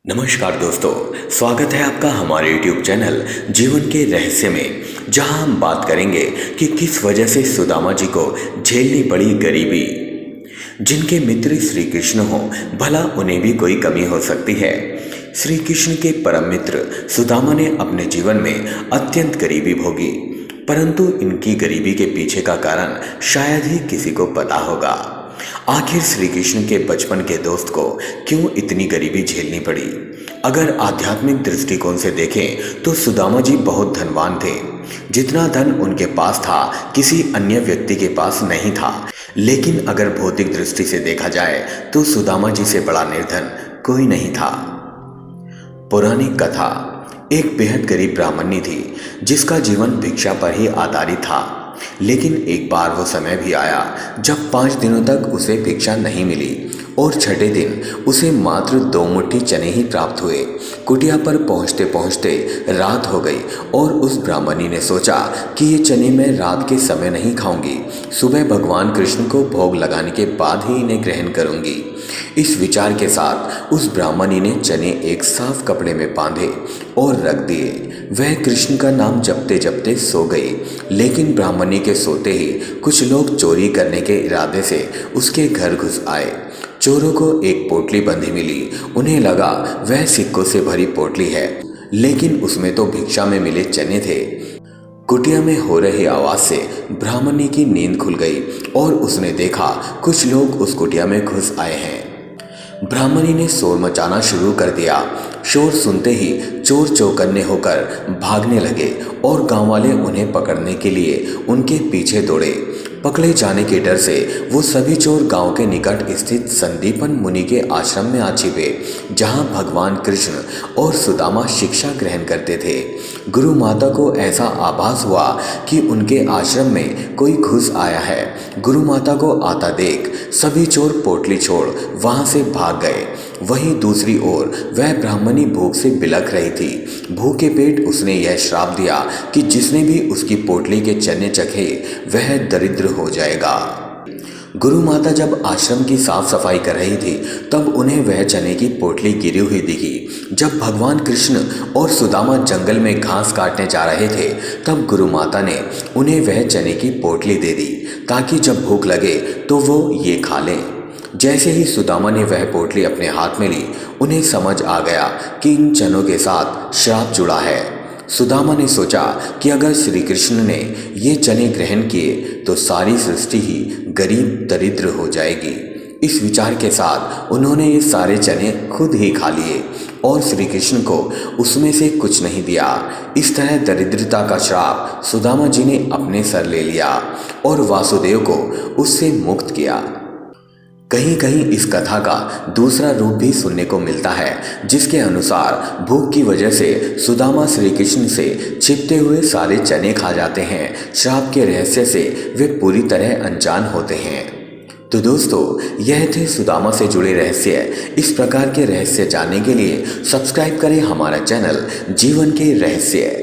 नमस्कार दोस्तों, स्वागत है आपका हमारे YouTube चैनल जीवन के रहस्य में, जहां हम बात करेंगे कि किस वजह से सुदामा जी को झेलनी पड़ी गरीबी। जिनके मित्र श्री कृष्ण हो, भला उन्हें भी कोई कमी हो सकती है। श्री कृष्ण के परम मित्र सुदामा ने अपने जीवन में अत्यंत गरीबी भोगी, परंतु इनकी गरीबी के पीछे का कारण शायद ही किसी को पता होगा। आखिर श्री कृष्ण के बचपन के दोस्त को क्यों इतनी गरीबी झेलनी पड़ी। अगर आध्यात्मिक दृष्टिकोण से देखें तो सुदामा जी बहुत धनवान थे। जितना धन उनके पास था किसी अन्य व्यक्ति के पास नहीं था। लेकिन अगर भौतिक दृष्टि से देखा जाए तो सुदामा जी से बड़ा निर्धन कोई नहीं था। पौराणिक कथा, एक बेहद गरीब ब्राह्मणी थी जिसका जीवन भिक्षा पर ही आधारित था। लेकिन एक बार वो समय भी आया जब 5 दिनों तक उसे भिक्षा नहीं मिली और छठे दिन उसे मात्र 2 मुट्ठी चने ही प्राप्त हुए। कुटिया पर पहुंचते पहुंचते रात हो गई और उस ब्राह्मणी ने सोचा कि ये चने मैं रात के समय नहीं खाऊंगी, सुबह भगवान कृष्ण को भोग लगाने के बाद ही इन्हें ग्रहण करूंगी। इस विचार के साथ उस ब्राह्मणी ने चने एक साफ कपड़े में बांधे और रख दिए। वह कृष्ण का नाम जपते जपते सो गई। लेकिन ब्राह्मणी के सोते ही कुछ लोग चोरी करने के इरादे से उसके घर घुस आए। चोरों को एक पोटली बंधी मिली। उन्हें लगा वह सिक्कों से भरी पोटली है, लेकिन उसमें तो भिक्षा में मिले चने थे। कुटिया में हो रही आवाज से ब्राह्मणी की नींद खुल गई और उसने देखा कुछ लोग उस कुटिया में घुस आए हैं। ब्राह्मणी ने शोर मचाना शुरू कर दिया। शोर सुनते ही चोर चौकन्ने होकर भागने लगे और गांव वाले उन्हें पकड़ने के लिए उनके पीछे दौड़े। पकड़े जाने के डर से वो सभी चोर गांव के निकट स्थित संदीपन मुनि के आश्रम में आ छिपे, जहां भगवान कृष्ण और सुदामा शिक्षा ग्रहण करते थे। गुरु माता को ऐसा आभास हुआ कि उनके आश्रम में कोई घुस आया है। गुरु माता को आता देख सभी चोर पोटली छोड़ वहां से भाग गए। वहीं दूसरी ओर वह ब्राह्मणी भूख से बिलख रही थी। भूखे पेट उसने यह श्राप दिया कि जिसने भी उसकी पोटली के चने चखे वह दरिद्र हो जाएगा। गुरु माता जब आश्रम की साफ सफाई कर रही थी तब उन्हें वह चने की पोटली गिरी हुई दिखी। जब भगवान कृष्ण और सुदामा जंगल में घास काटने जा रहे थे तब गुरु माता ने उन्हें वह चने की पोटली दे दी ताकि जब भूख लगे तो वो ये खा लें। जैसे ही सुदामा ने वह पोटली अपने हाथ में ली, उन्हें समझ आ गया कि इन चनों के साथ श्राप जुड़ा है। सुदामा ने सोचा कि अगर श्री कृष्ण ने ये चने ग्रहण किए तो सारी सृष्टि ही गरीब दरिद्र हो जाएगी। इस विचार के साथ उन्होंने ये सारे चने खुद ही खा लिए और श्री कृष्ण को उसमें से कुछ नहीं दिया। इस तरह दरिद्रता का श्राप सुदामा जी ने अपने सर ले लिया और वासुदेव को उससे मुक्त किया। कहीं कहीं इस कथा का दूसरा रूप भी सुनने को मिलता है, जिसके अनुसार भूख की वजह से सुदामा श्री कृष्ण से छिपते हुए सारे चने खा जाते हैं। श्राप के रहस्य से वे पूरी तरह अनजान होते हैं। तो दोस्तों, यह थे सुदामा से जुड़े रहस्य। इस प्रकार के रहस्य जानने के लिए सब्सक्राइब करें हमारा चैनल जीवन के रहस्य।